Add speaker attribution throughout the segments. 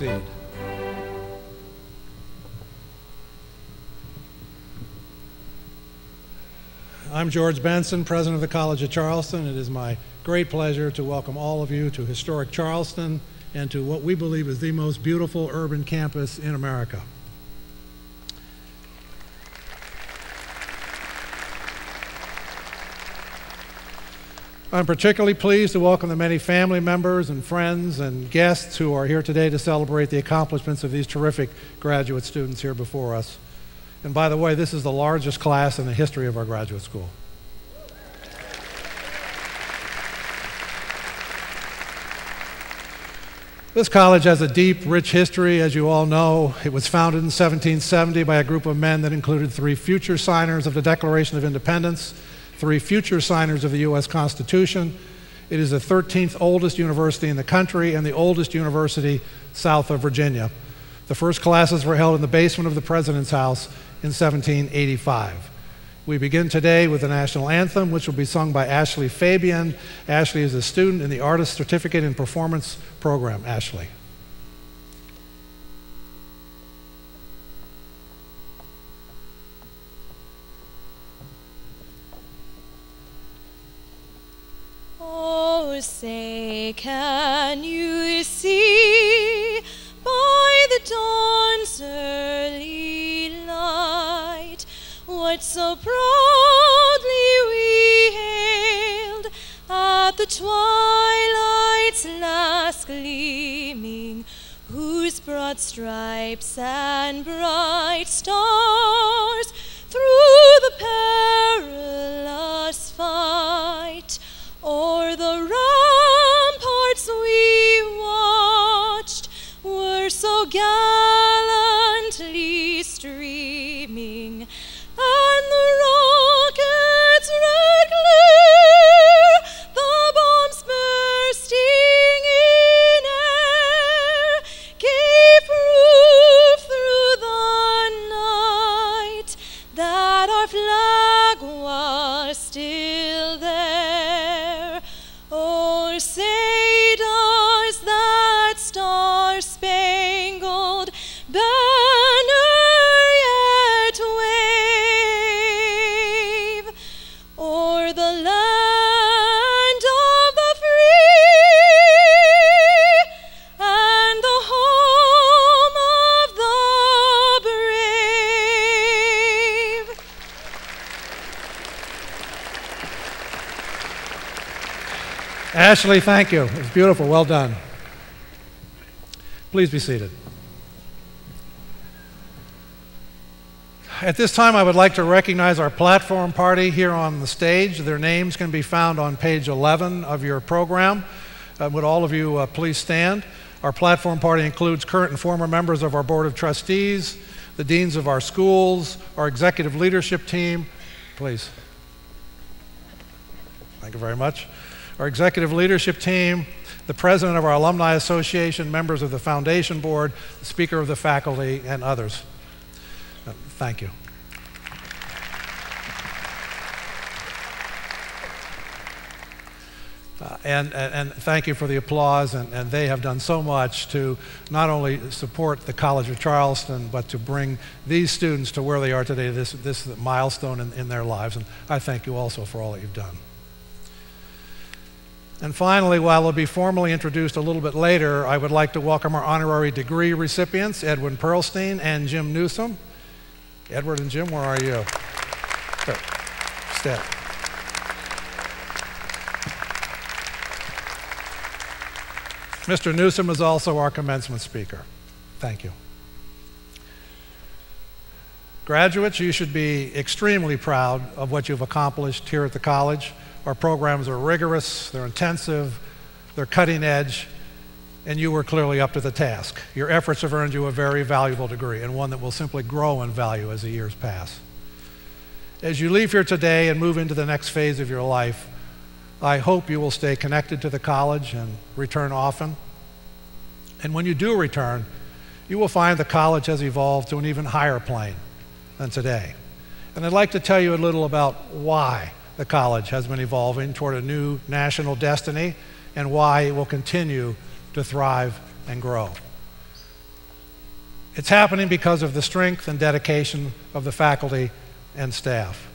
Speaker 1: proceed. I'm George Benson, President of the College of Charleston. It is my great pleasure to welcome all of you to historic Charleston and to what we believe is the most beautiful urban campus in America. I'm particularly pleased to welcome the many family members and friends and guests who are here today to celebrate the accomplishments of these terrific graduate students here before us. And by the way, this is the largest class in the history of our graduate school. This college has a deep, rich history, as you all know. It was founded in 1770 by a group of men that included 3 future signers of the Declaration of Independence, 3 future signers of the U.S. Constitution. It is the 13th oldest university in the country and the oldest university south of Virginia. The first classes were held in the basement of the President's house in 1785. We begin today with the national anthem, which will be sung by Ashley Fabian. Ashley is a student in the Artist Certificate in Performance program. Ashley.
Speaker 2: Oh, say, can you see by the dawn's early light what so proudly we hailed at the twilight's last gleaming, whose broad stripes and bright stars through the perilous fight o'er the ramparts we watched were so gallantly streaming, and the rockets' red glare, the bombs bursting in air, gave proof through the night that our flag was still there. Oh, say does that star-spangled banner yet wave o'er the land of the free and the home of the brave?
Speaker 1: Ashley, thank you. It was beautiful. Well done. Please be seated. At this time, I would like to recognize our platform party here on the stage. Their names can be found on page 11 of your program. Would all of you please stand? Our platform party includes current and former members of our Board of Trustees, the deans of our schools, our executive leadership team. Please. Thank you very much. Our executive leadership team, the president of our Alumni Association, members of the foundation board, the speaker of the faculty, and others. Thank you. And thank you for the applause, and they have done so much to not only support the College of Charleston, but to bring these students to where they are today, this milestone in their lives, and I thank you also for all that you've done. And finally, while they'll be formally introduced a little bit later, I would like to welcome our honorary degree recipients, Edwin Pearlstine and Jim Newsome. Edward and Jim, where are you? Good. Step. Mr. Newsome is also our commencement speaker. Thank you. Graduates, you should be extremely proud of what you've accomplished here at the college. Our programs are rigorous, they're intensive, they're cutting edge, and you were clearly up to the task. Your efforts have earned you a very valuable degree, and one that will simply grow in value as the years pass. As you leave here today and move into the next phase of your life, I hope you will stay connected to the college and return often. And when you do return, you will find the college has evolved to an even higher plane than today. And I'd like to tell you a little about why the college has been evolving toward a new national destiny and why it will continue to thrive and grow. It's happening because of the strength and dedication of the faculty and staff,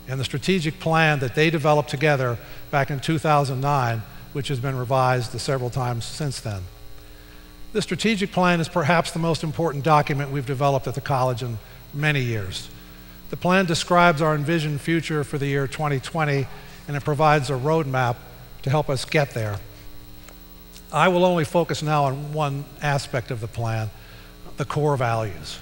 Speaker 1: and the strategic plan that they developed together back in 2009, which has been revised several times since then. The strategic plan is perhaps the most important document we've developed at the college in many years. The plan describes our envisioned future for the year 2020, and it provides a roadmap to help us get there. I will only focus now on one aspect of the plan, the core values.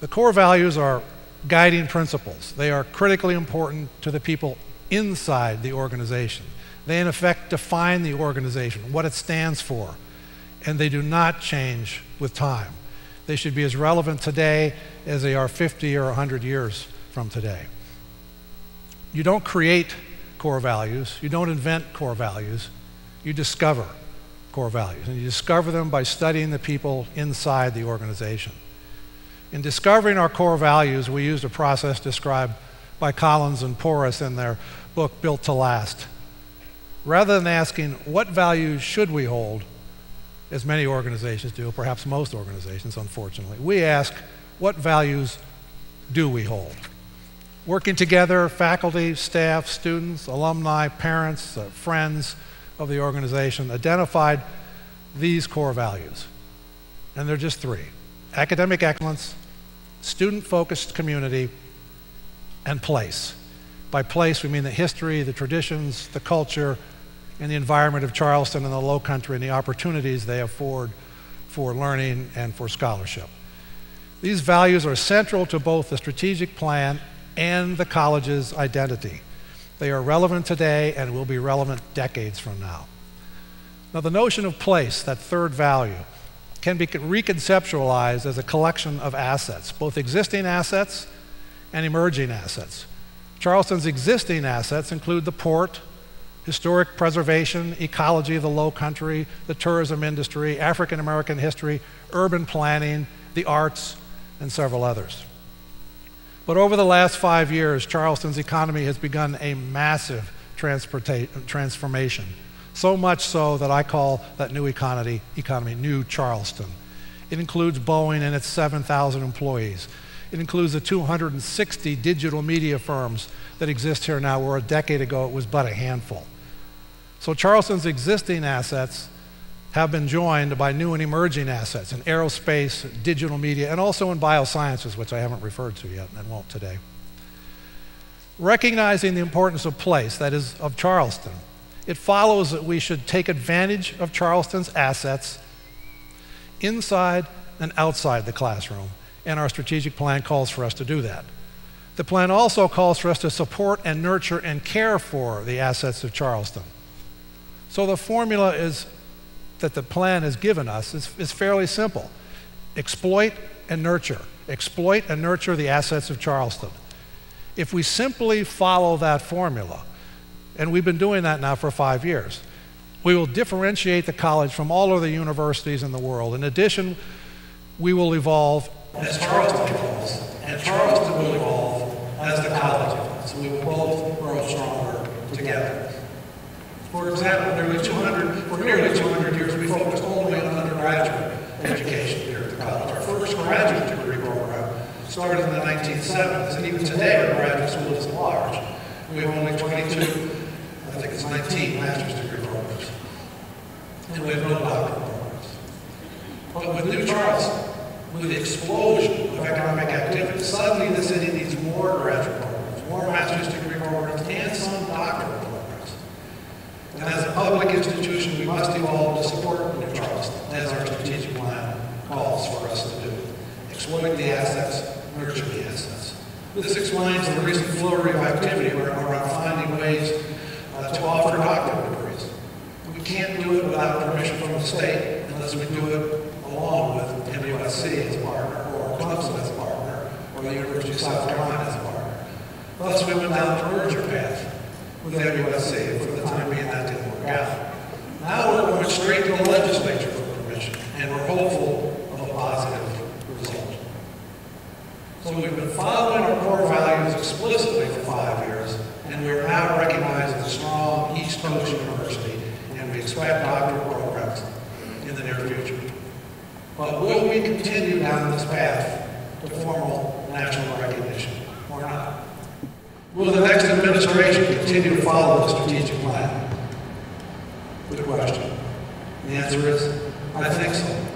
Speaker 1: The core values are guiding principles. They are critically important to the people inside the organization. They, in effect, define the organization, what it stands for, and they do not change with time. They should be as relevant today as they are 50 or 100 years from today. You don't create core values. You don't invent core values. You discover core values, and you discover them by studying the people inside the organization. In discovering our core values, we used a process described by Collins and Porras in their book, Built to Last. Rather than asking, what values should we hold, as many organizations do, perhaps most organizations, unfortunately, we ask, what values do we hold? Working together, faculty, staff, students, alumni, parents, friends of the organization identified these core values. And they're just three: academic excellence, student-focused community, and place. By place, we mean the history, the traditions, the culture, and the environment of Charleston and the Low Country and the opportunities they afford for learning and for scholarship. These values are central to both the strategic plan and the college's identity. They are relevant today and will be relevant decades from now. Now, the notion of place, that third value, can be reconceptualized as a collection of assets, both existing assets and emerging assets. Charleston's existing assets include the port, historic preservation, ecology of the Low Country, the tourism industry, African American history, urban planning, the arts, and several others. But over the last 5 years, Charleston's economy has begun a massive transformation. So much so that I call that new economy New Charleston. It includes Boeing and its 7,000 employees. It includes the 260 digital media firms that exist here now, where a decade ago it was but a handful. So Charleston's existing assets have been joined by new and emerging assets in aerospace, digital media, and also in biosciences, which I haven't referred to yet and won't today. Recognizing the importance of place, that is, of Charleston, it follows that we should take advantage of Charleston's assets inside and outside the classroom, and our strategic plan calls for us to do that. The plan also calls for us to support and nurture and care for the assets of Charleston. So the formula that the plan has given us is fairly simple. Exploit and nurture. Exploit and nurture the assets of Charleston. If we simply follow that formula, and we've been doing that now for 5 years, we will differentiate the college from all other universities in the world. In addition, we will evolve as Charleston evolves, and Charleston will evolve as the college evolves. We will both grow stronger together. For example, for nearly 200 years, we focused only on undergraduate education here at the college. Our first graduate degree program started in the 1970s, and even today our graduate school is large. We have only 22, I think it's 19 master's degree programs, and we have no doctoral programs. But with New Charleston, with the explosion of economic activity, suddenly the city needs more graduate programs, more master's degree programs, and some doctoral programs. And as a public institution, we must evolve to support New Charleston, as our strategic plan calls for us to do. Exploit the assets, nurture the assets. This explains the recent flurry of activity around finding ways to offer doctorate degrees. We can't do it without permission from the state unless we do it along with MUSC as a partner, or Clemson as a partner, or the University of South Carolina as a partner. Thus, we went down the merger path with MUSC. For the time being, that didn't work out. Now we're going straight to the legislature for permission, and we're hopeful of a positive result. So we've been following our core values explicitly for 5 years, and we are now recognized as a strong East Coast university, and we expect doctoral programs in the near future. But will we continue down this path to formal national recognition or not? Will the next administration continue to follow the strategic plan? Good question. The answer is, I think so.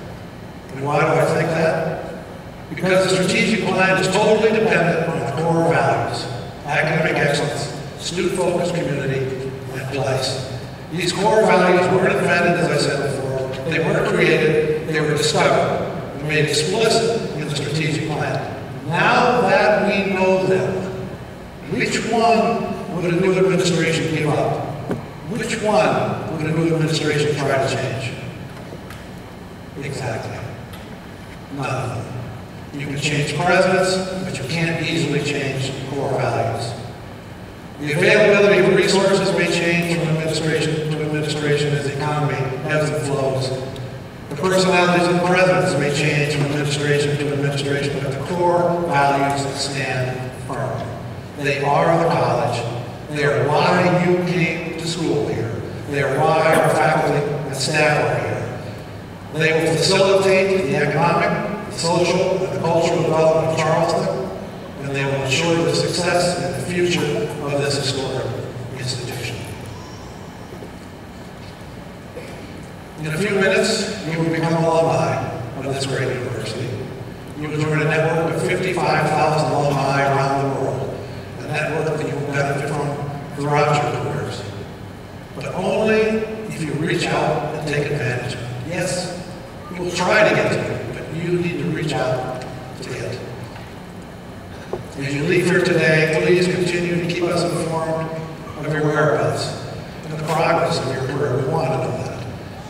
Speaker 1: And why do I think that? Because the strategic plan is totally dependent on the core values: academic excellence, student-focused community, and place. These core values weren't invented, as I said before. They weren't created, they were discovered and made explicit in the strategic plan. Now that we know them, which one would a new administration give up? Which one would a new administration try to change? Exactly. None of them. You can change presidents, but you can't easily change core values. The availability of resources may change from administration to administration as the economy ebbs and flows. The personalities of presidents may change from administration to administration, but the core values stand firm. They are the college. They are why you came to school here. They are why our faculty and staff are here. They will facilitate the economic, the social, and the cultural development of Charleston, and they will ensure the success and the future of this historic institution. In a few minutes, you will become alumni of this great university. You will join a network of 55,000 alumni around the world, a network that you will benefit from throughout your careers. But only if you reach out and take advantage of it. Yes, you will try to get to it, but you need to reach out to it. As you leave here today, please continue to keep us informed of your whereabouts and the progress of your career. We want to know that.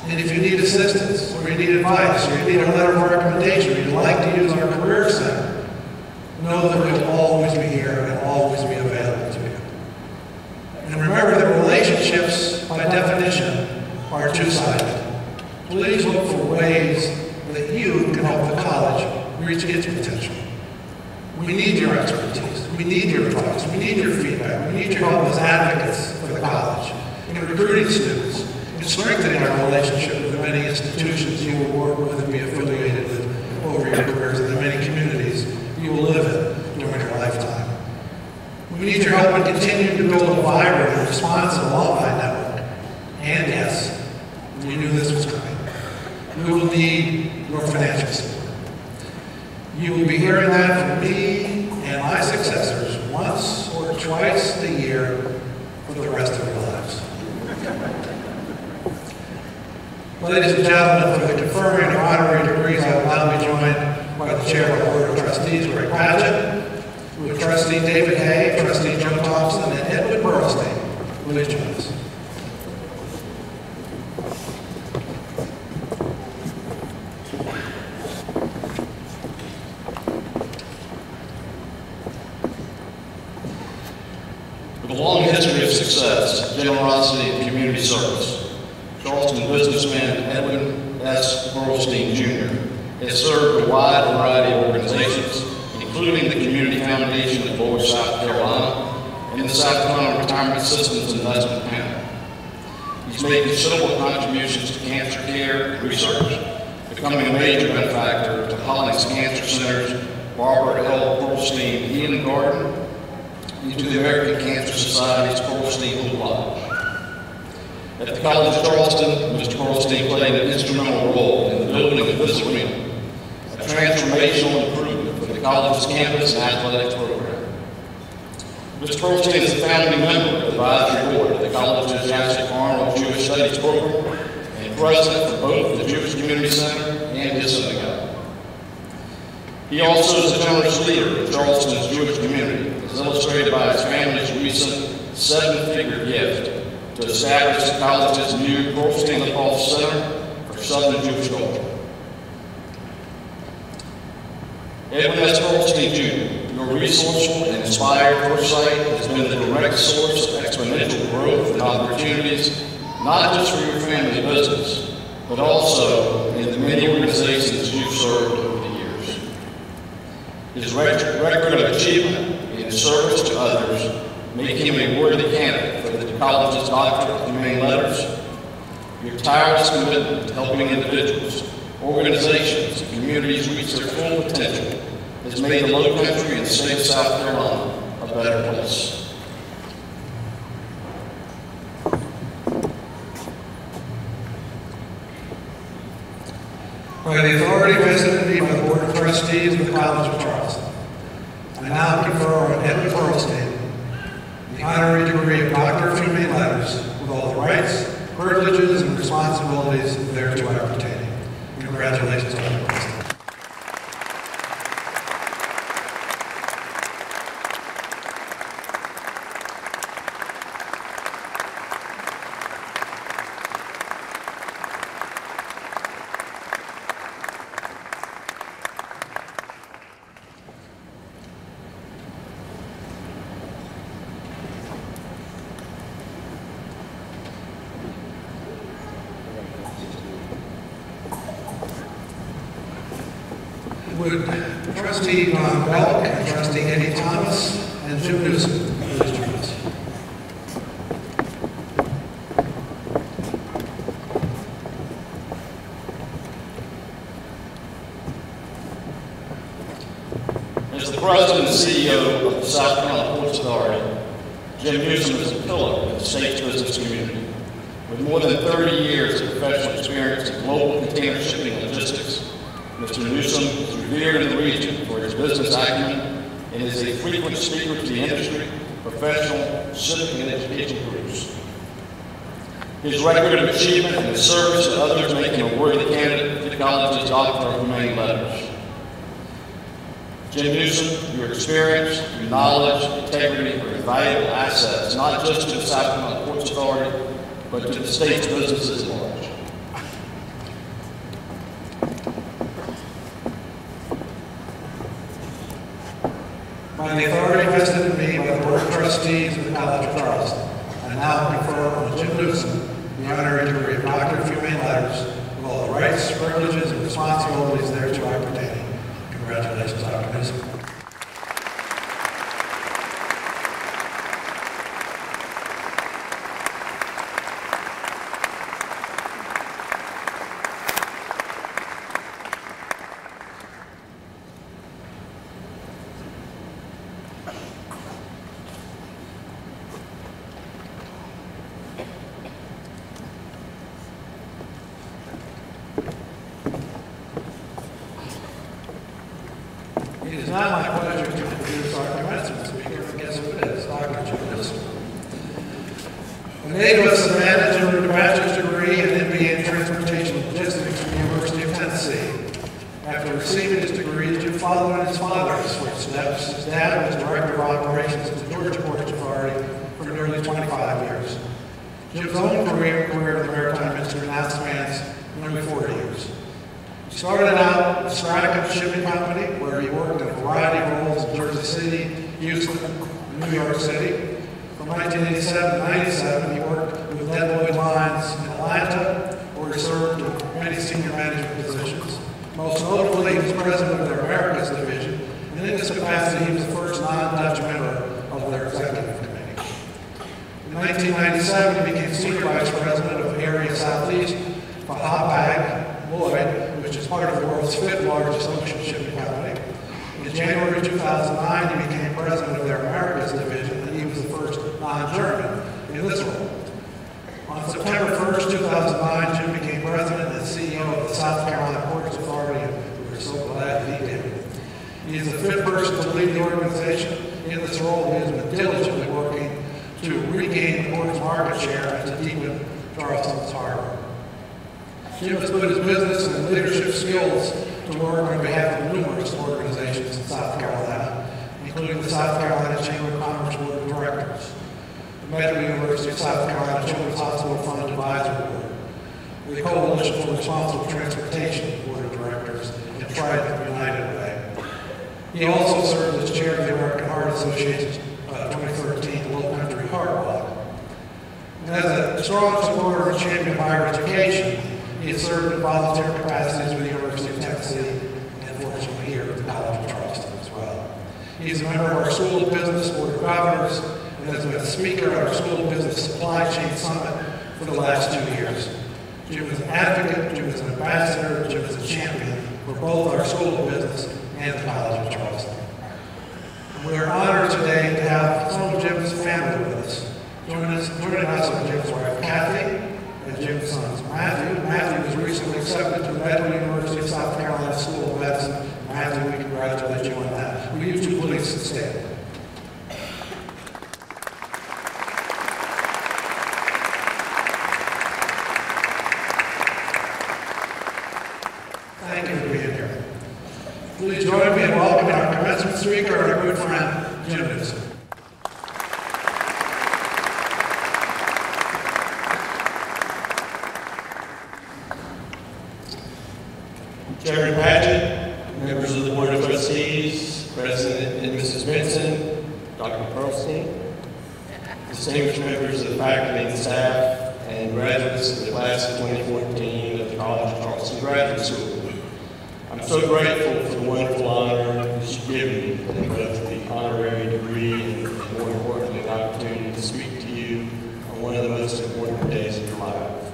Speaker 1: And if you need assistance, or you need advice, or you need a letter of recommendation, or you'd like to use our Career Center, know that we'll always be here and always be available to you. And remember that relationships, by definition, are two-sided. Please look for ways that you can help the college reach its potential. We need your expertise. We need your advice. We need your feedback. We need your help as advocates for the college, in recruiting students, in strengthening our relationship with the many institutions you will work with and be affiliated with over your careers, and the many communities you will live in during your lifetime. We need your help in continuing to build a vibrant and responsive alumni network. And yes, we knew this was coming. We will need your financial support. You will be hearing that from me and my successors once or twice a year for the rest of your lives. Ladies and gentlemen, for the conferring of honorary degrees, I will now be joined by the Chair of the Board of Trustees, Greg Padgett, with Trustee David Hay, Trustee Joe Thompson, and Edwin Pearlstine. Please join us.
Speaker 3: With a long history of success, generosity, and community service, Charleston businessman Edwin S. Pearlstine, Jr. has served a wide variety of organizations, including the Community Foundation of Lower South Carolina and the South Carolina Retirement Systems Investment Panel. He's made considerable contributions to cancer care and research, becoming a major benefactor to Hollings Cancer Center's Barbara L. Pearlstine Healing Garden and to the American Cancer Society's Pearlstine Lodge. At the College of Charleston, Mr. Pearlstine played an instrumental role in the building of this arena, a transformational improvement for the college's campus and athletics program. Mr. Pearlstine is a founding member of the advisory board of the college's Joseph Arnold Jewish Studies program and president for both the Jewish Community Center and his synagogue. He also is a generous leader of Charleston's Jewish community, as illustrated by his family's recent 7-figure gift to establish the college's new Pearlstine Center for Southern Jewish culture. Edwin S. Pearlstine, Jr., your resourceful and inspired foresight has been the direct source of exponential growth and opportunities, not just for your family business, but also in the many organizations you've served over the years. His record of achievement in service to others make him a worthy candidate for the college's Doctorate of Humane Letters. Your tireless commitment to helping individuals organizations, and communities reach their full potential has made the low country and state of South Carolina a better place.
Speaker 1: By the authority vested in me by the Board of Trustees of the College of Charleston, I now confer on Edwin Pearlstine the honorary degree of Doctor of Humane Letters with all the rights, privileges, and responsibilities thereto appertaining. Congratulations, Edwin Pearlstine. Would Trustee Von Belk and Trustee Eddie Thomas and Jim Newsome please join us?
Speaker 3: As the President and CEO of the South Carolina Ports Authority, Jim Newsome is a pillar of the state's business community. With more than 30 years of professional experience in global container shipping logistics, Mr. Newsome is revered in the region for his business acumen and is a frequent speaker to the industry, professional, civic, and education groups. His record of achievement and his service to others make him a worthy candidate for the College's Doctor of Humane Letters. Jim Newsome, your experience, your knowledge, integrity are invaluable assets, not just to the South Carolina Ports Authority, but to the state's businesses at large.
Speaker 1: By the authority vested in me by the Board of Trustees of the College of Charleston, I now confer on Jim Newsome the honorary degree of Doctor of Humane Letters with all the rights, privileges, and responsibilities thereto appertaining. Congratulations, Dr. Newsome. It is now my pleasure to introduce our commencement speaker, and guess who it is? Dr. Jim Newsome. Native of Savannah, earned a bachelor's degree and MBA in Transportation Logistics from the University of Tennessee. After receiving his degree, Jim followed in his father's footsteps. His dad was Director of Operations at the Georgia Ports Authority for nearly 25 years. Jim's own career in the maritime industry now spans nearly 40 years. He started out at Stratton Shipping Company, where he worked in a variety of roles in Jersey City, Houston, and New York City. From 1987 to 1997, he worked with Lloyd Lines in Atlanta, where he served in many senior management positions. Most notably, he was president of their Americas division, and in this capacity, he was the first non-Dutch member of their executive committee. In 1997, he became senior vice president of Area Southeast for Hapag-Lloyd, which is part of the world's fifth largest ocean shipping company. In January 2009, he became president of their Americas division, and he was the first non-German in this role. On September 1st, 2009, Jim became president and CEO of the South Carolina Ports Authority, and we're so glad he did. He is the fifth person to lead the organization. In this role, he has been diligently working to regain the port's market share and to deepen Charleston's harbor. Jim has put his business and leadership skills to work on behalf of numerous organizations in South Carolina, including the South Carolina Chamber of Commerce Board of Directors, the Medical University of South Carolina Children's Hospital Fund Advisory Board, the Coalition for Responsible Transportation Board of Directors, and Trident United Way. He also served as chair of the American Heart Association's 2013 Low Country Heart Walk. And as a strong supporter and champion of higher education, he has served in volunteer capacities with the University of Tennessee and fortunately here at the College of Charleston as well. He is a member of our School of Business Board of Governors and has been a speaker at our School of Business Supply Chain Summit for the last 2 years. Jim is an advocate, Jim is an ambassador, Jim is a champion for both our School of Business and the College of Charleston. And we are honored today to have some of Jim's family with us. Joining us are Jim's wife, Kathy, and Jim's sons, Matthew. Matthew was recently accepted to the Edwin University of South Carolina School of Medicine. Matthew, we congratulate you on that. Will you two please stand? Thank you for being here. Please join me in welcoming our commencement speaker, our good friend, Jim Newsome.
Speaker 4: Chairman Paget, members of the Board of Trustees, President and Mrs. Benson, Dr. Pearlstine, distinguished members of the faculty and staff, and graduates of the class of 2014 of the College of Charleston Graduate School. I'm so grateful for the wonderful honor that you've given me in both the honorary degree and, more importantly, the opportunity to speak to you on one of the most important days of your life.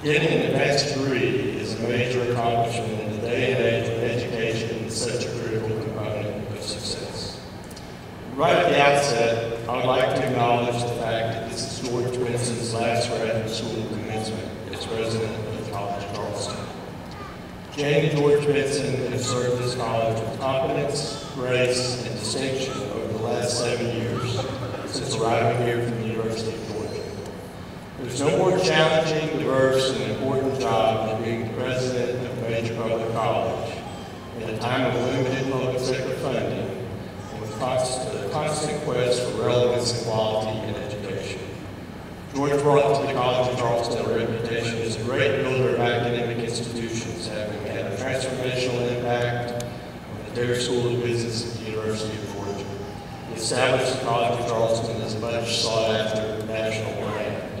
Speaker 4: Getting an advanced degree is a major accomplishment in the day and age when education is such a critical component of success. Right at the outset, I would like to acknowledge the fact that this is George Benson's last graduate school commencement as President of the College of Charleston. Jane and George Benson have served this college with competence, grace, and distinction over the last 7 years since arriving here from the University of Georgia. There's no more challenging, diverse, and important job than being the president of a major public college at a time of limited public sector funding and with a constant quest for relevance and quality in education. George brought to the College of Charleston a reputation as a great builder of academic institutions, having had a transformational impact on the Dare School of Business at the University of Georgia. He established the College of Charleston as a much sought-after national brand.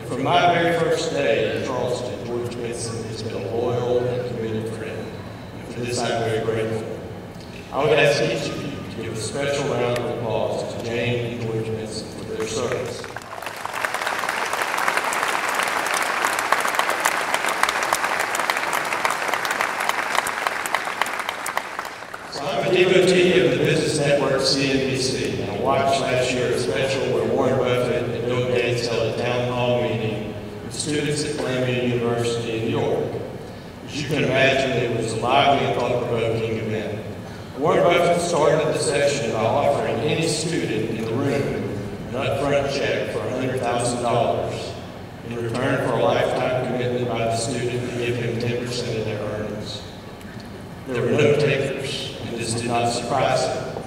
Speaker 4: From my very first day in Charleston, George Benson has been a loyal and committed friend. And for this, I'm very grateful. I would ask each of you to give a special round of applause to Jane and George Benson for their service. So I'm a devotee of the business network CNBC, and I watched last year a special where Warren Buffett and Bill Gates held a town hall meeting with students at Columbia University in New York. As you can imagine, it was a lively and thought-provoking event. Warren Buffett started the session by offering any student in the room an upfront check for $100,000 in return for a lifetime commitment by the student to give him 10% of their earnings. There were no takers, and this did not surprise him.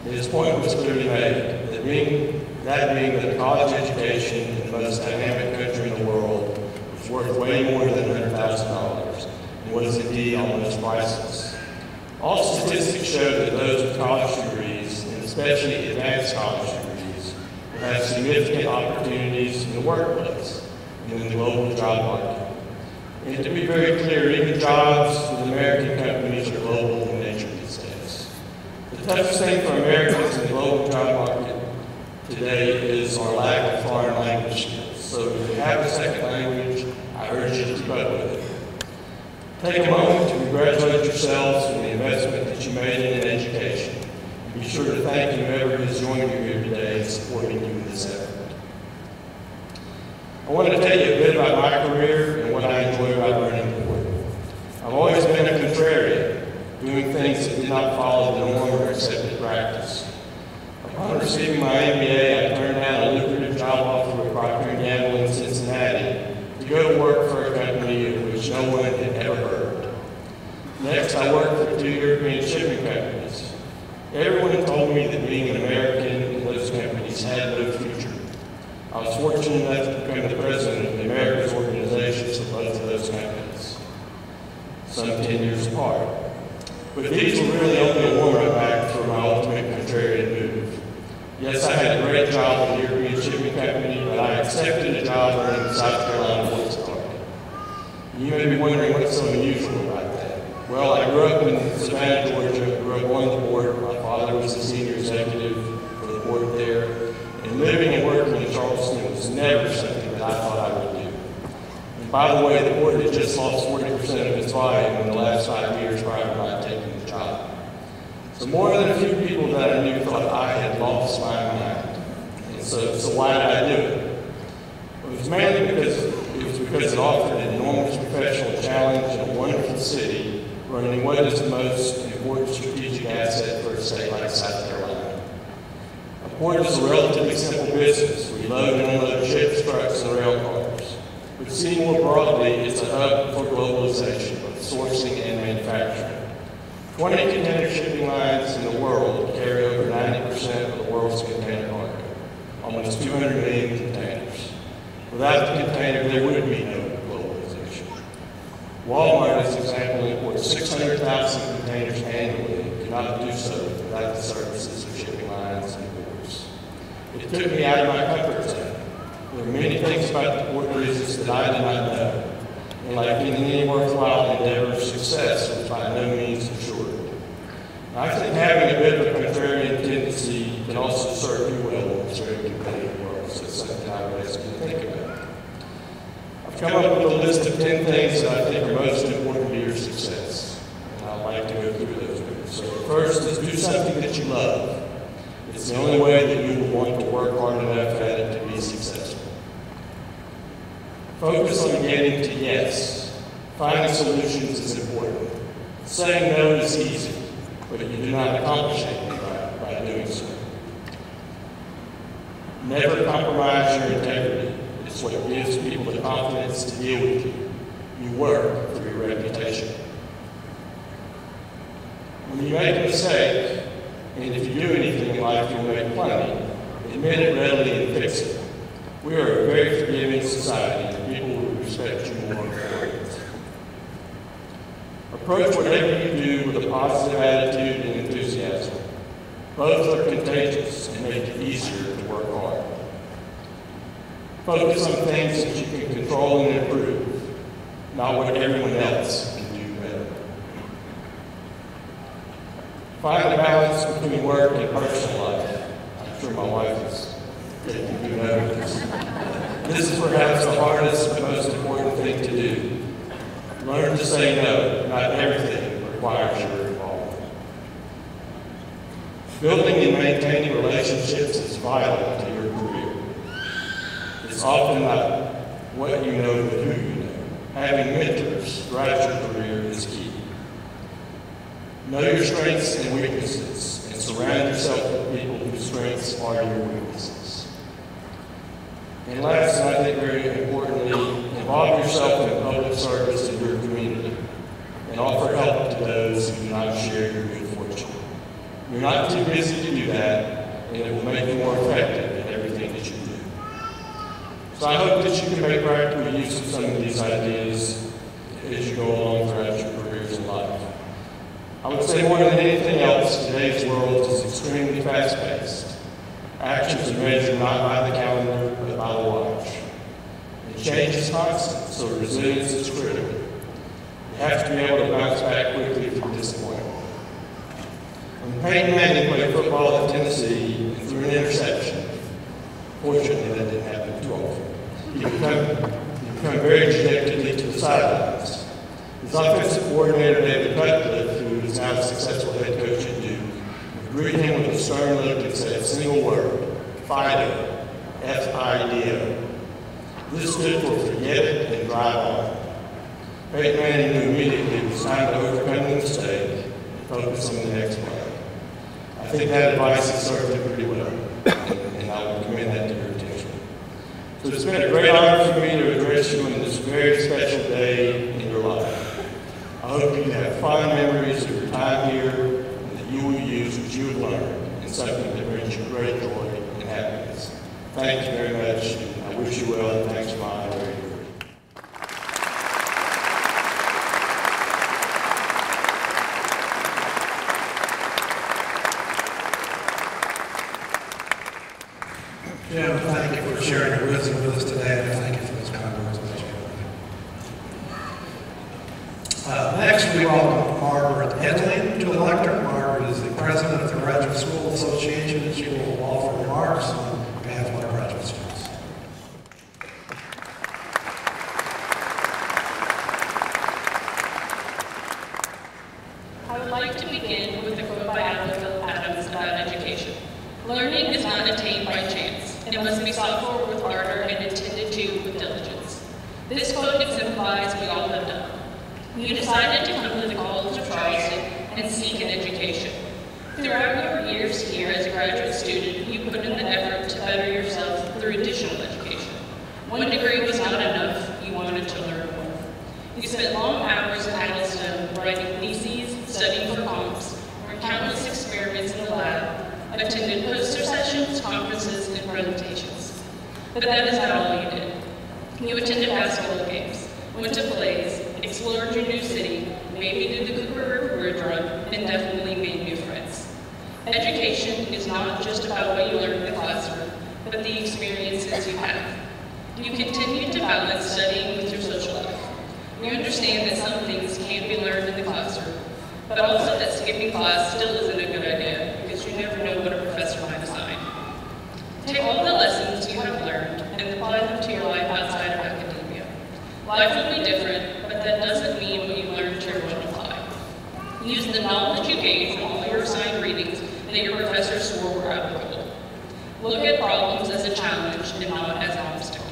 Speaker 4: His point was clearly made, that being that a college education in the most dynamic country in the world was worth way more than $100,000, and was indeed almost priceless. All statistics show that those with college degrees, and especially advanced college degrees, will have significant opportunities in the workplace and in the global job market. And to be very clear, even jobs with American companies are global in nature these days. The toughest thing for Americans in the global job market today is our lack of foreign language skills. So if you have a second language, I urge you to keep up with it. Take a moment to congratulate yourselves on the investment that you made in education. And be sure to thank whoever has joined you here today and supporting you in this effort. I want to tell you a bit about my career and what I enjoy about learning the board. I've always been a contrarian, doing things that did not follow the norm or accepted practice. Upon receiving my MBA, I turned down a lucrative job offer with Procter & Gamble in Cincinnati to go to work for a company of which no one had ever heard. Next, I worked for 2 European shipping companies. Everyone told me that being an American in those companies had no future. I was fortunate enough to become the president of the Americas organizations of both of those companies, some 10 years apart. But these were really only a warm-up act for my ultimate contrarian move. Yes, I had a great job with the European shipping company, but I accepted a job running the South Carolina Police Department. You may be wondering what's so unusual about that. Well, I grew up in Savannah, Georgia, grew up on the board. My father was the senior executive for the board there. And living and working in Charleston was never something that I thought I would do. By the way, the port had just lost 40% of its volume in the last 5 years prior to my taking the job. So more than a few people that I knew thought I had lost my mind. And so why did I do it? It was mainly because it offered an enormous professional challenge in a wonderful city running what is the most important strategic asset for a state like South Carolina. A port is a relatively simple business. We load and unload ships, trucks, and rail cars. But seen more broadly, it's a hub for globalization, both sourcing and manufacturing. 20 container shipping lines in the world carry over 90% of the world's container cargo, almost 200 million containers. Without the container, there would be no globalization. Walmart, as an example, imports 600,000 containers annually and cannot do so without the services of shipping lines and ports. It took me out of my comfort zone. There are many things about the port business that I did not know, and like in any worthwhile endeavor, success was by no means assured. I think having a bit of a contrarian tendency can also serve you well in this very competitive world, so it's something I would ask you to think about. I've come up with a list of 10 things that I think are most important to your success, and I'd like to go through those with you. So first is do something that you love. It's the only way that you will want to work hard enough at it to be successful. Focus on getting to yes. Finding solutions is important. Saying no is easy, but you do not accomplish anything by doing so. Never compromise your integrity. It's what gives people the confidence to deal with you. You work for your reputation. When you make a mistake, and if you do anything in life you'll make plenty, admit it readily and fix it. We are a very forgiving society, and people will respect you more for it. Approach whatever you do with a positive attitude and enthusiasm. Both are contagious and make it easier to work hard. Focus on things that you can control and improve, not what everyone else can do better. Find a balance between work and personal life. I'm sure my wife is taking good note of this. This is perhaps the hardest but most important thing to do. Learn to say no. Not everything requires your involvement. Building and maintaining relationships is vital to your career. It's often not what you know, but who you know. Having mentors throughout your career is key. Know your strengths and weaknesses, and surround yourself with people whose strengths are your weaknesses. And last, and I think very importantly, involve yourself in public service in your community and offer help to those who do not share your good fortune. You're not too busy to do that, and it will make you more effective in everything that you do. So I hope that you can make practical use of some of these ideas as you go along throughout your careers in life. I would say more than anything else, today's world is extremely fast-paced. Actions are measured not by the calendar, but by the watch. And change is constant, so resilience is critical. You have to be able to bounce back quickly from disappointment. When Peyton Manning played football at Tennessee and threw an interception, fortunately that didn't happen too often, he became very dejectedly to the sidelines. His offensive coordinator, David Cutcliffe, who is now a successful head coach at Duke, greeted him with a stern look and said a single word, FIDO, F-I-D-O. This stood for forget it and drive on. Peyton Manning knew immediately it was time to overcome the mistake and focus on the next play. I think that advice has served him pretty well, and I would commend that to your attention. So it's been a great honor for me to address you on this very special day in your life. I hope you have fond memories of your time here and that you will use what you have learned in something that brings you great joy and happiness. Thank you very much, and I wish you well, and thanks for my honorary.
Speaker 1: Jim, thank you for sharing your wisdom with us today, and thank you for those kind words that you Next, we welcome Margaret Edlin to the lectern. Margaret is the president of the Graduate School Association, and she will offer remarks on behalf of our graduate students.
Speaker 5: must be sought for with ardor and attended to with diligence. This quote exemplifies what we all have done. You decided to come to the College of Charleston and seek an education. Throughout your years here as a graduate student, you put in the effort to better yourself through additional education. One degree was not enough, you wanted to learn more. You spent long hours at Alumni writing theses, studying for comps, or countless experiments in the lab, attended poster sessions, conferences, and presentations. But that is not all you did. You attended basketball games, went to plays, explored your new city, maybe did the Cooper River Bridge run, and definitely made new friends. Education is not just about what you learn in the classroom, but the experiences you have. You continue to balance studying with your social life. You understand that some things can't be learned in the classroom, but also that skipping class still isn't a good idea because you never know what a professor might assign. Take all the lessons you have learned and apply them to your life outside of academia. Life will be different, but that doesn't mean what you learned to won't apply. Use the knowledge you gained from all your assigned readings that your professor swore were applicable. Look at problems as a challenge and not as an obstacle.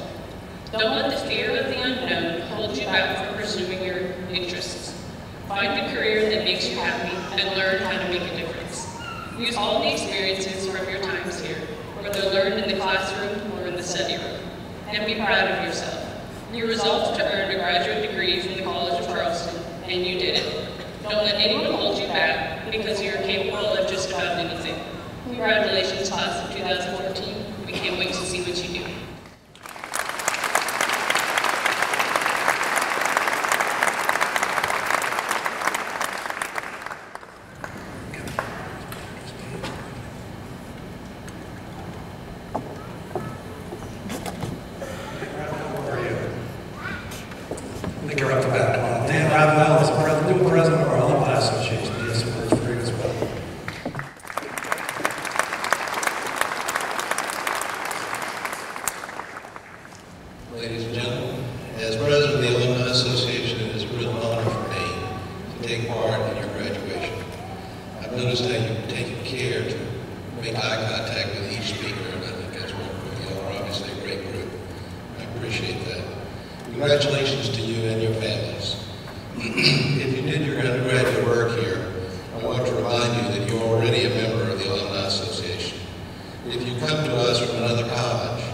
Speaker 5: Don't let the fear of the unknown hold you back from pursuing your interests. Find a career that makes you happy and learn how to make a difference. Use all the experiences from your times here, whether learned in the classroom or in the study room, and be proud of yourself. You resolved to earn a graduate degree from the College of Charleston, and you did it. Don't let anyone hold you back because you're capable of just about anything. Congratulations, class of 2014. We can't wait to see what you do.
Speaker 6: President of our Alumni Association. He has some words for you as well.
Speaker 7: Ladies and gentlemen, as President of the Alumni Association, it is a real honor for me to take part in your graduation. I've noticed how you've taken care to make eye contact with each speaker, and I think that's wonderful. You all are obviously a great group. I appreciate that. Congratulations to you and your families. If you did your undergraduate work here, I want to remind you that you're already a member of the Alumni Association. If you come to us from another college,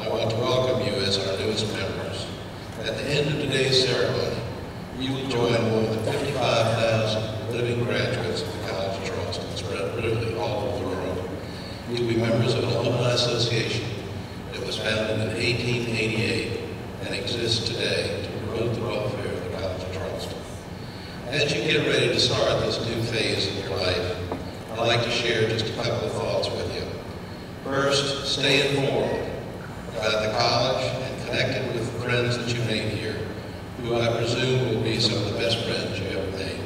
Speaker 7: I want to welcome you as our newest members. At the end of today's ceremony, you will join more than 55,000 living graduates of the College of Charleston, spread literally all over the world. You will be members of an Alumni Association that was founded in 1888 and exists today to promote the welfare of the College of Charleston. As you get ready to start this new phase of your life, I'd like to share just a couple of thoughts with you. First, stay informed about the college and connected with the friends that you made here, who I presume will be some of the best friends you ever made.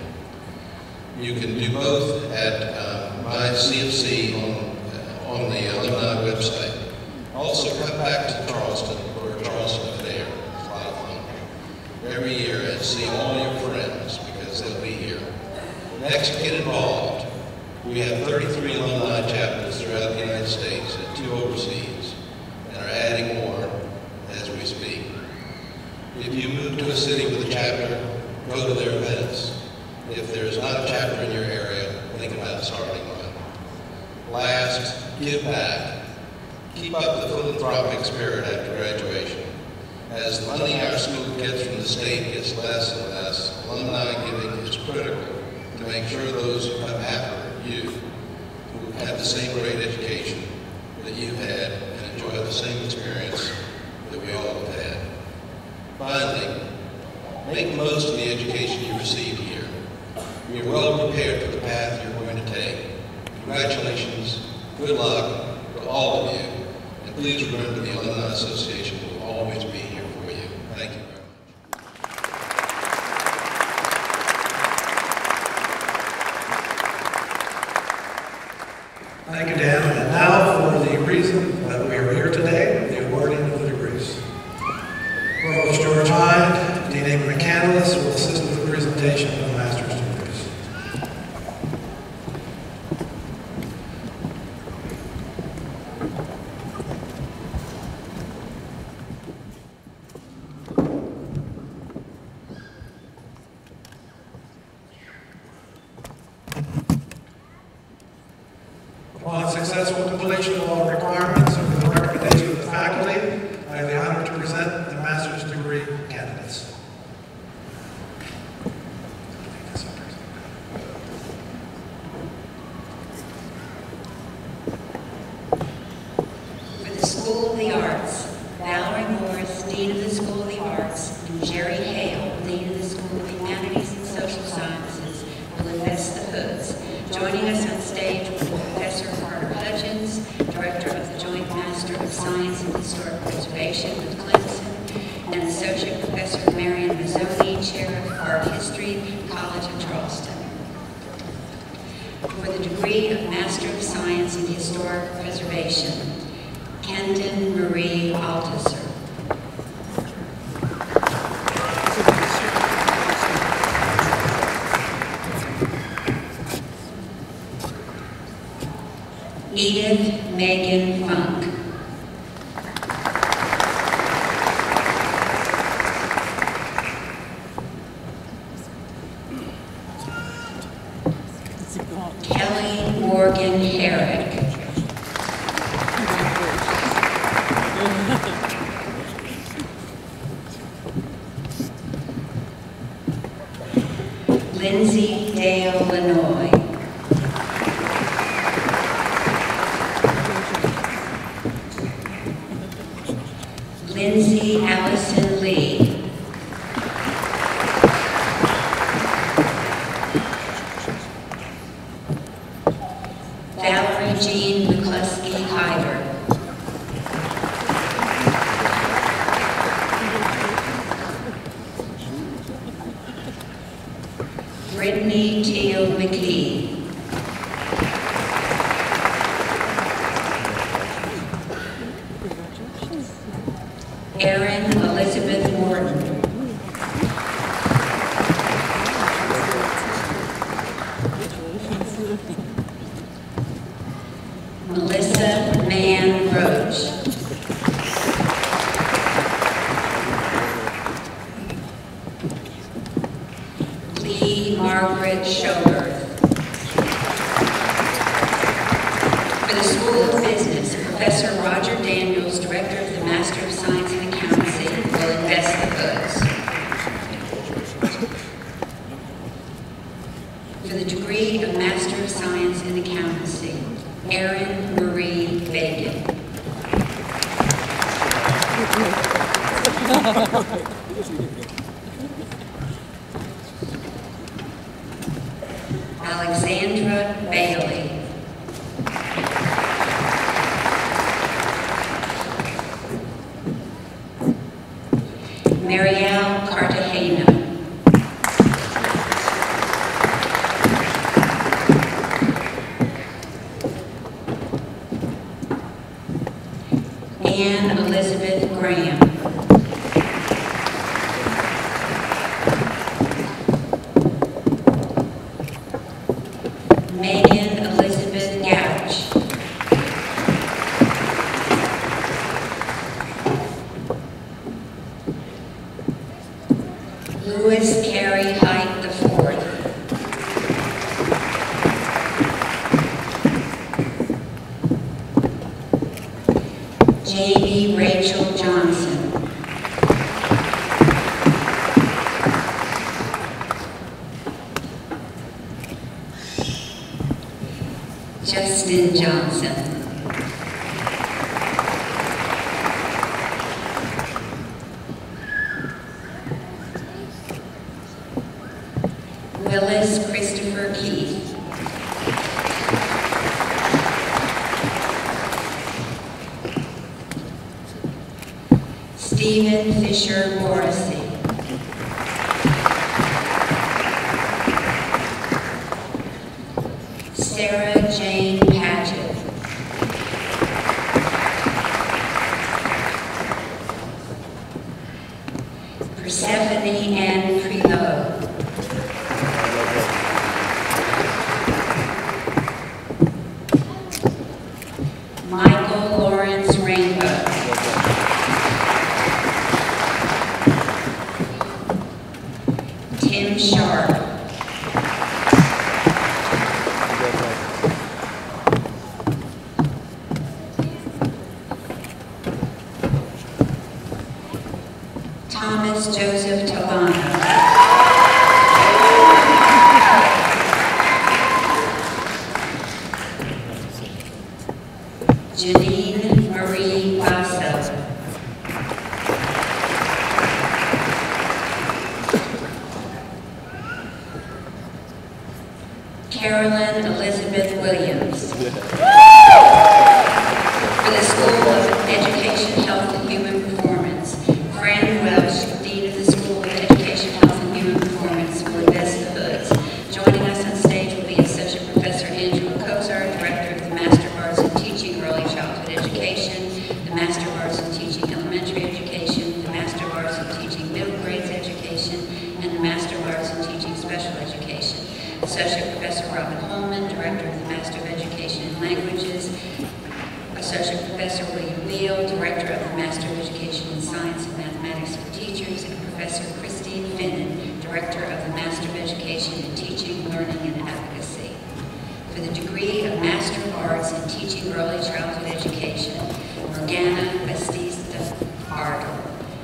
Speaker 7: You can do both at my CFC on the alumni website. Also, come back to Charleston for a Charleston Affair. It's a lot of fun every year, and see all your friends because they'll be here. Next, get involved. We have 33 alumni chapters throughout the United States and 2 overseas, and are adding more as we speak. If you move to a city with a chapter, go to their events. If there's not a chapter in your area, think about starting one. Last, give back. Keep up the philanthropic spirit after graduation. As the money our school gets from the state gets less and less, alumni giving is critical to make sure those who come after you who have the same great education that you've had and enjoy the same experience that we all have had. Finally, make the most of the education you received here. We are well prepared for the path you're going to take. Congratulations, good luck to all of you, and please remember the Alumni Association will always be here for you. Thank you very much.
Speaker 6: Thank you, Dan. And now for the reason that we are here today, the awarding of the degrees. Provost George Hyde, Dean Amy McCandless will assist with the presentation of the master's degrees. successful completion of all requirements and with the recommendation of the faculty, I have the honor to present the master's degree candidates.
Speaker 8: For the School of the Arts, Valerie Morris, Dean of the School of the Arts, and Jerry Hale, Dean of the School of Humanities and Social Sciences, will invest the hoods. Joining us on stage will be Professor Carter Hudgens, Director of the Joint Master of Science in Historic Preservation with Clemson, and Associate Professor Marion Mazzoni, Chair of Art History, College of Charleston. For the degree of Master of Science in Historic Preservation, Kendon Marie Althusser. Edith Megan Funk. Kelly Morgan Herrick. Lindsay Dale Lanoy. Lindsay Allison Lee. Valerie Jean McCluskey Hyder. Brittany Teal McKee. Erin Elizabeth Morton. Melissa Mann Roach. Lee Margaret Schober. For the School of Business, Professor Roger Daniels, Director of the Master of Science in Accountancy, will invest the hoods. For the degree of Master of Science in Accountancy, Erin Marie Vagan. Alexandra Bailey. Marielle Cartagena. Anne Elizabeth Graham. Megan Elizabeth Gouch. Louis Carey Height IV. Jamie Rachel Johnson. Justin Johnson. Willis Christopher Keith. Stephen Fisher Morrissey. Sarah Jane Padgett. Persephone Ann Prelot. Michael Lawrence Rainbow. Tim Sharp. Carolyn Elizabeth Williams. For the School of Education, Health, and Human Performance, Fran Welsh, Dean of the School of Education, Health, and Human Performance, will invest the hoods. Joining us on stage will be Associate Professor Andrew Kozar, Director of the Master of Arts in Teaching Early Childhood Education, the Master of Arts in Teaching Elementary Education, the Master of Arts in Teaching Middle Grades Education, and the Master of Arts in Teaching Special Education. Associate Professor Robin Holman, Director of the Master of Education in Languages, Associate Professor William Neal, Director of the Master of Education in Science and Mathematics for Teachers, and Professor Christine Finnan, Director of the Master of Education in Teaching, Learning, and Advocacy. For the degree of Master of Arts in Teaching Early Childhood Education, Morgana Baptista Ardle.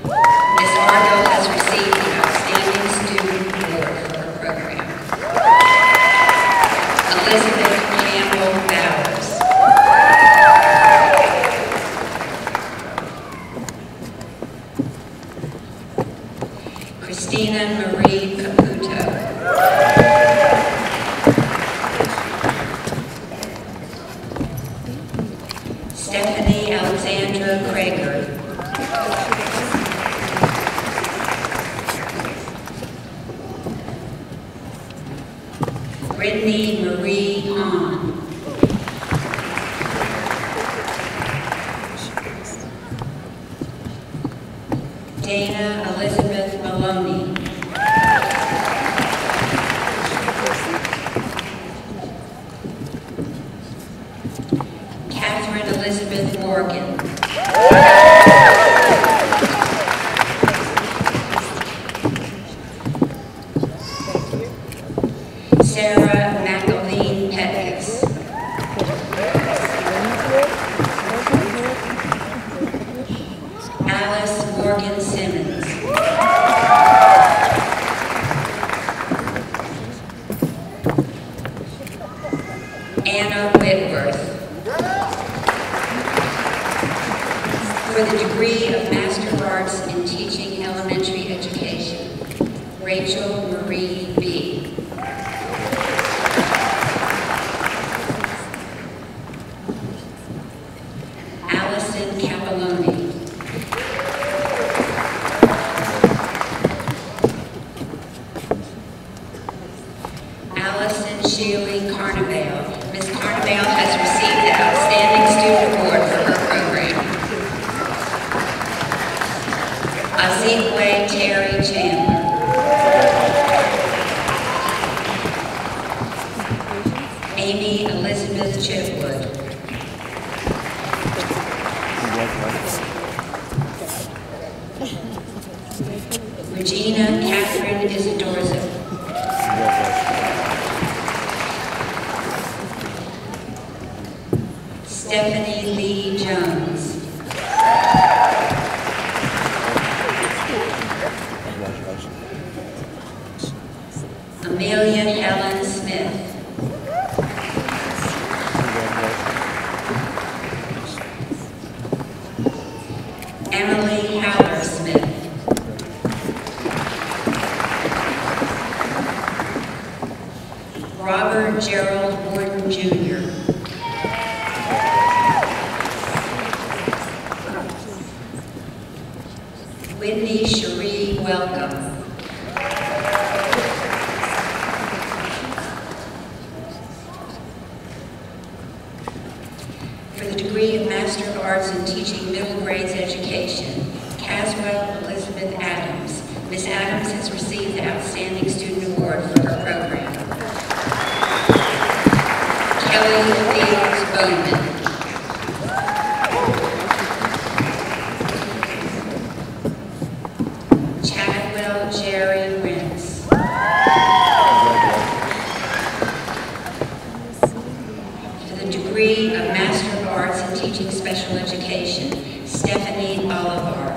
Speaker 8: Ms. Ardle has received the Outstanding Student Award for her program. Elizabeth Campbell Bowers. Christina Marie Caputo. Stephanie Alexandra Krager. Brittany Marie Hahn. Dana Elizabeth Maloney. Catherine Elizabeth Morgan. Sarah McAleen Pettis. Alice Morgan Simmons. Anna Whitworth. For the degree of Master of Arts in Teaching Elementary Education, Rachel Marie B. Allison Capelloni. Allison Shealy Carnevale. Ms. Carnevale has received the Outstanding Student Award for her program. Azikwe Terry Chandler. Amy Elizabeth Chitwood. Regina Catherine Isidorza. Stephanie Lee Jones. Amelia Helen Smith. Emily Haller Smith. Robert Gerald Warden Jr. Whitney Cherie Welcome. For the degree of Master of Arts in Teaching Middle Grades Education, Caswell Elizabeth Adams. Ms. Adams has received the Outstanding Student Award for her program. Kelly Fields Bowman. Chadwell Jerry Rentz. For the degree of Master of Arts in Teaching Special Education, Stephanie Bolivar.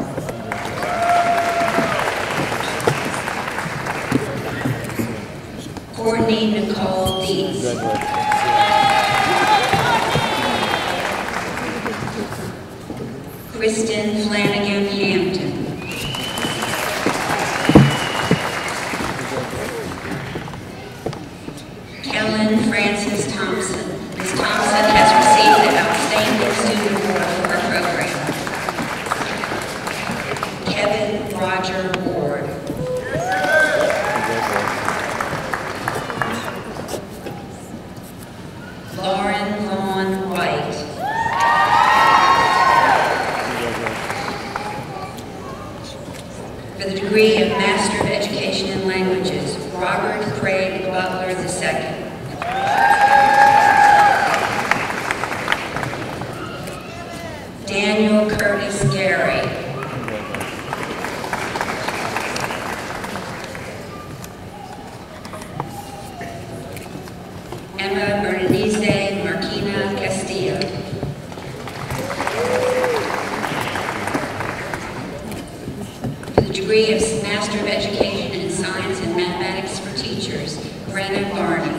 Speaker 8: Courtney Nicole Dees. Kristen Flanagan Hampton. Kellen Emma Berenice Marquina Castillo. For the degree of Master of Education in Science and Mathematics for Teachers, Brenna Barney.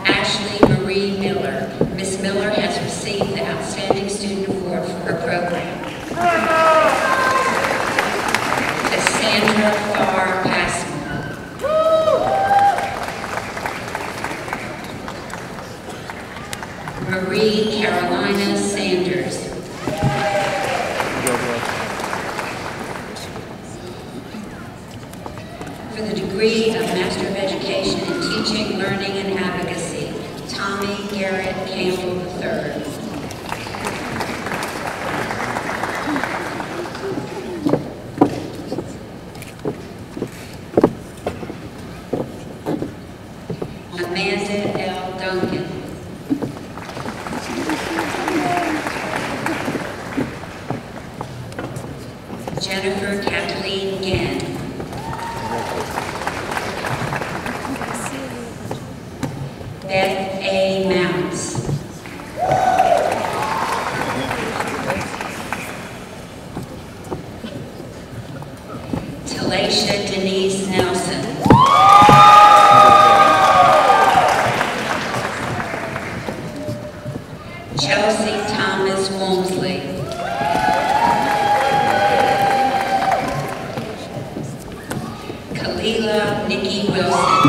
Speaker 8: Ashley Marie Miller. Miss Miller has received the Outstanding Student Award for her program. Cassandra Farr Passmore. Marie Carolina Sanders. For the degree of Master of Education in Teaching, Learning, and Advocacy, Tommy Garrett Campbell III. Amanda L. Duncan. Jennifer Kathleen Gann. Beth A. Mounts. Talacia Denise Nelson. Chelsea Thomas Walmsley. Kalila Nikki Wilson.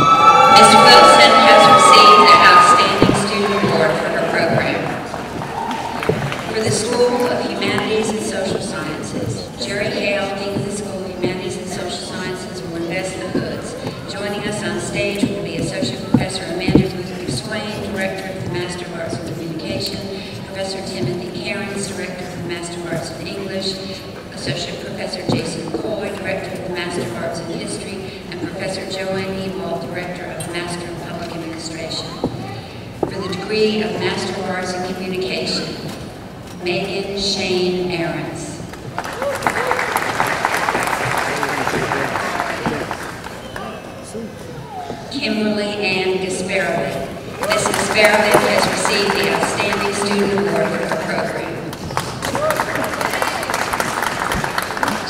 Speaker 8: Miss Wilson has received the Outstanding Student Award for her program. For the School of Humanities and Social Sciences, Jerry Hale, Dean of the School of Humanities and Social Sciences, will invest the hoods. Joining us on stage will be Associate Professor Amanda Ruth Swain, Director of the Master of Arts in Communication, Professor Timothy Cairns, Director of the Master of Arts in English, Associate Professor Jason Coy, Director of the Master of Arts in History, and Professor Joanne Ewald, Director of the Master of Public Administration. For the degree of Master of Arts in Communication, Megan Shane Ahrens. Kimberly Ann Gasparowicz. Mrs. Gasparowicz has received the Outstanding Student Award for her program.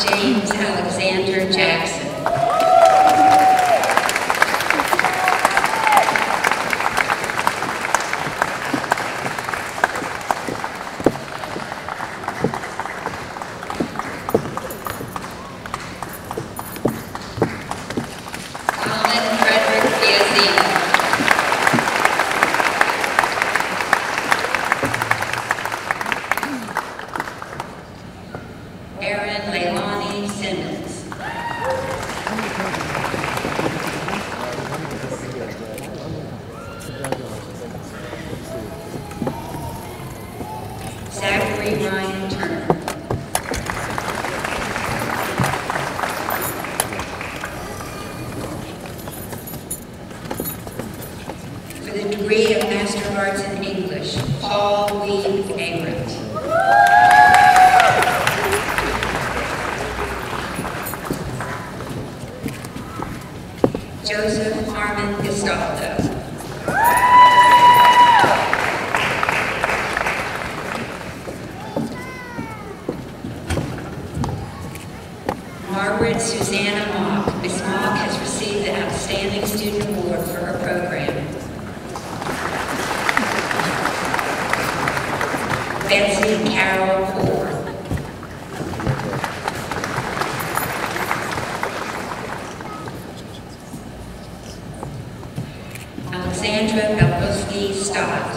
Speaker 8: James Alexander Jackson. Colin Frederick Piazzino. Erin Leilani Simmons. Zachary Ryan Turner. For the degree of Master of Arts in English, Paul Weed Abrams. Joseph Harmon Gestaldo. Margaret Susanna Mock. Miss Mock has received the Outstanding Student Award for her program. Betsy Carol Ford. Alexandra Belkowski Stott.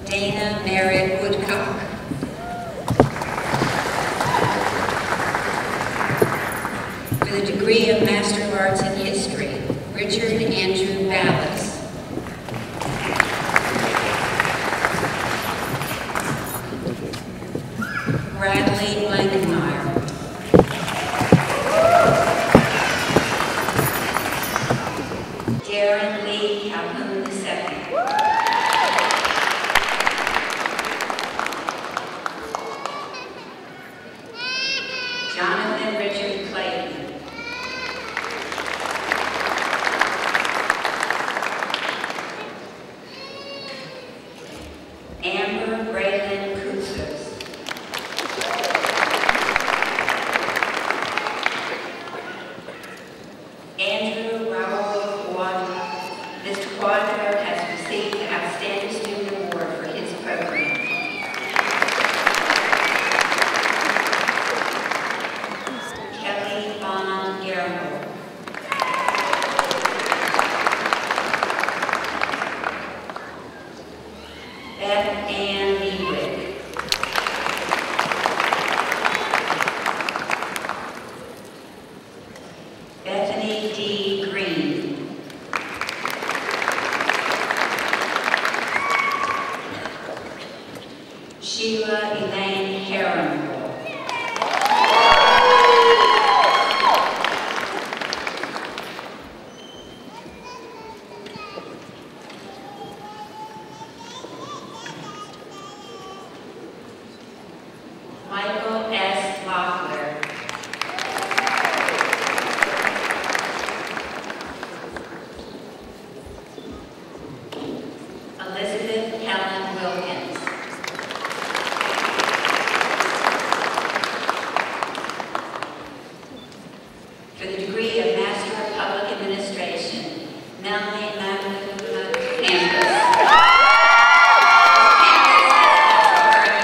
Speaker 8: Dana Merritt Woodcock. For the degree of Master of Arts in History, Richard Andrew Ballas. Bradley Blankenmeyer. Darren Lee Calhoun II. Amber Braylon Kouzos. Andrew Raul Quadro. Mr. Quadro has received the Outstanding Student Award for his program. Kelly Von Guillermo. Beth Ann Leawick. Bethany D. Green. Sheila Elaine Heron. Michael S. Loeffler. Elizabeth Helen Wilkins. For the degree of Master of Public Administration, Melanie Magdalena Campus.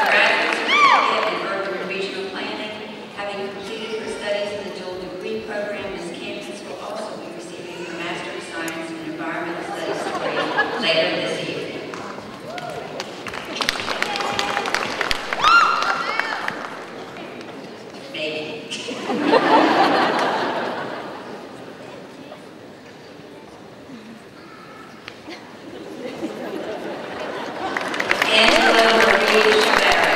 Speaker 8: Graduate certificate in urban and regional planning. Having completed her studies in the dual degree program, Ms. Campus will also be receiving her Master of Science in Environmental Studies degree later this evening. Maybe. Angela Marie Schubert.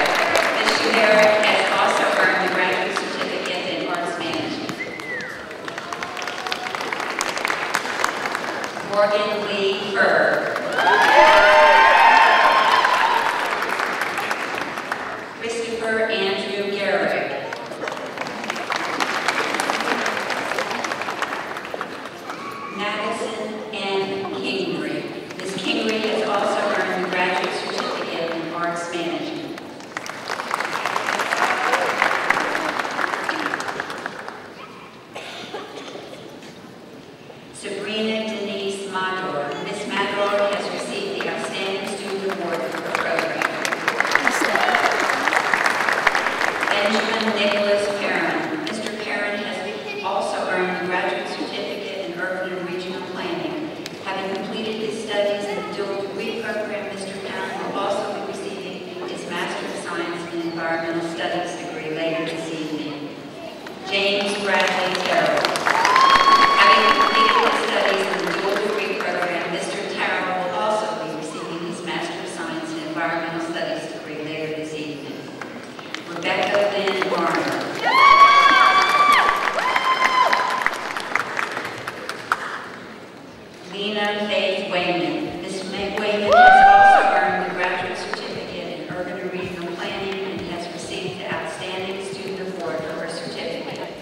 Speaker 8: Ms. Schubert has also earned a graduate certificate in arts management. Morgan Lee Furr. Christopher Andrew Garrick. Madison N. Kingery. Ms. Kingery has also earned a graduate certificate in arts management. Sabrina Denise Mador. Ms. Mador has received the Outstanding Student Award for her program. Benjamin Nicholas Perrin. Mr. Perrin has also earned a graduate certificate in urban and regional planning. Having completed his studies in the dual degree program, Mr. Perrin will also be receiving his Master of Science in Environmental Studies degree later this evening. James Bradley Terrell. Having completed his studies in the dual degree program, Mr. Terrell will also be receiving his Master of Science in Environmental Studies degree later this evening. Rebecca Lynn Warner. Lena Faith Wayman. Ms. Wayman has also earned the graduate certificate in urban and regional planning and has received the Outstanding Student Award for her certificate.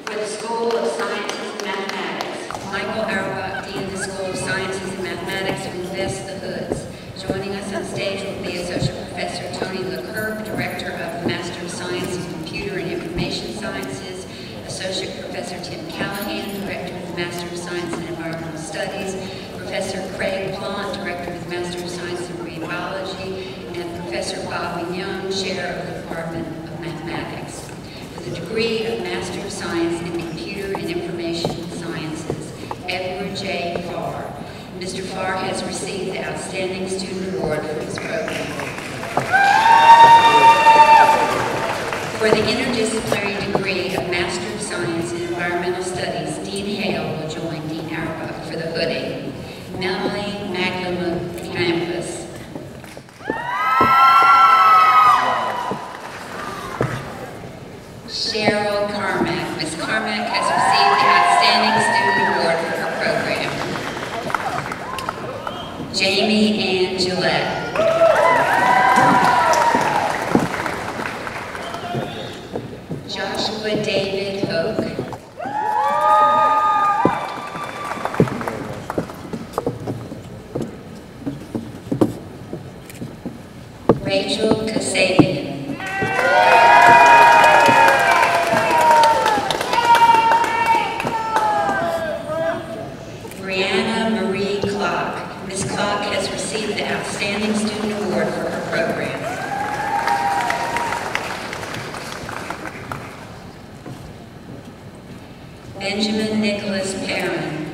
Speaker 8: For the School of Sciences and Mathematics, Michael Auerbach, Dean of the School of Sciences and Mathematics, will vest the hoods. Joining us on stage will be Associate Professor Tony LeCurve, Director of the Master of Science in Computer and Information Sciences, Associate Professor Tim Callahan, Director of the Master of Science in Environmental Studies, Professor Craig Plant, Director of the Master of Science in Marine Biology, and Professor Bob Mignon, Chair of the Department of Mathematics. For the degree of Master of Science in Computer and Information Sciences, Edward J. Farr. Mr. Farr has received the Outstanding Student Award for his program. For the interdisciplinary degree of Master of Science in Environmental Studies, Dean Hale will join Dean Auerbach for the hooding. Melanie Magdalena Campus. Cheryl Carmack. Ms. Carmack has received the Outstanding Student Award for her program. Jamie Ann Gillette. Joshua David Hoke. Rachel Kasabian. Brianna Marie Clark. Ms. Clark has received the Outstanding Student Award for her program. Benjamin Nicholas Perrin.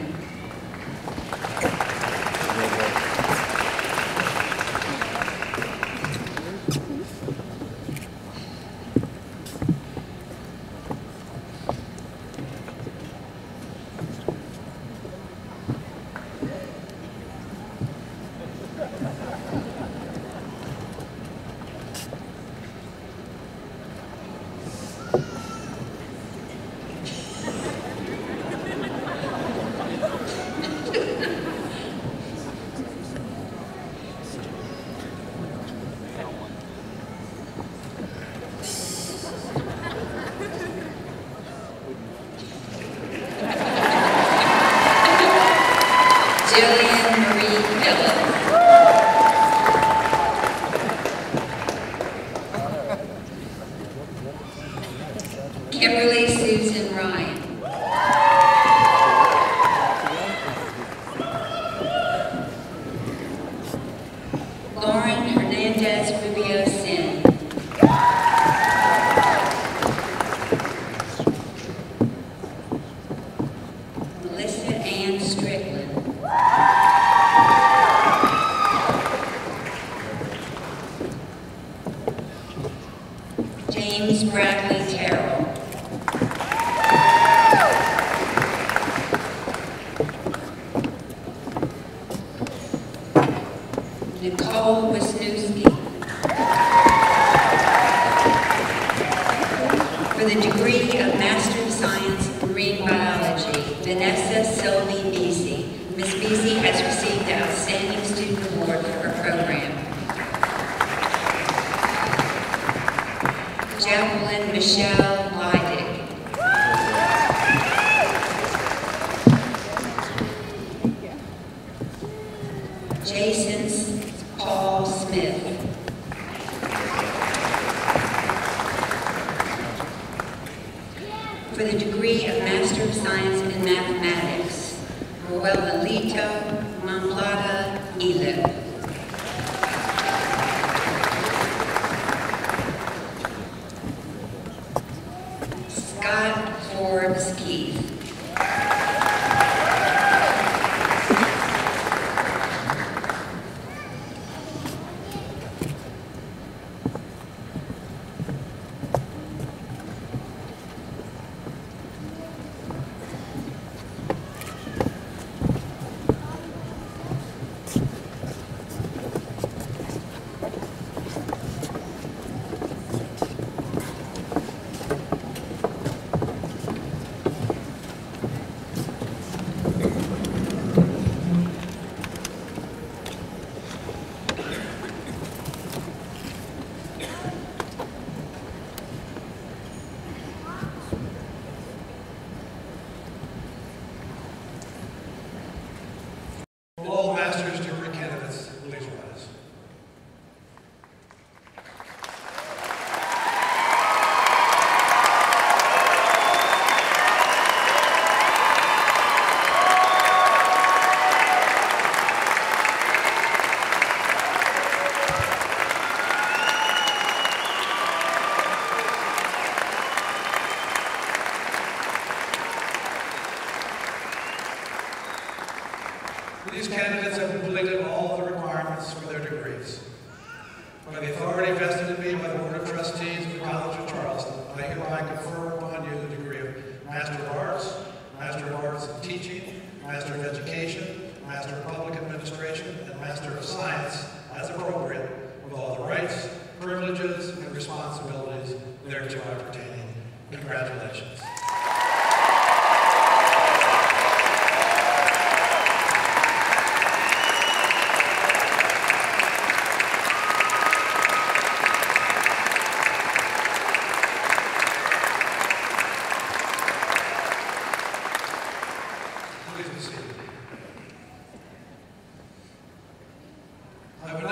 Speaker 8: Kimberly Susan Ryan. Lauren Hernandez Rubio Sin. Melissa Ann Strickland. James Bradley Terrell. Nicole Wisniewski. For the degree of Master of Science in Marine Biology, Vanessa Sylvie Beasy. Ms. Beasy has received the Outstanding Student Award for her program. Jacqueline Michelle Leidig. Jason Paul Smith. For the degree of Master of Science in Mathematics, Roelito Mamlada Elip. Scott Forbes Keith.
Speaker 6: All master's degree candidates, please rise. These candidates have completed all the requirements for their degrees. By the authority vested in me by the Board of Trustees of the College of Charleston, I hereby confer upon you the degree of Master of Arts, Master of Arts in Teaching, Master of Education, Master of Public Administration, and Master of Science, as appropriate, with all the rights, privileges, and responsibilities thereto appertaining. Congratulations. Please be seated. I would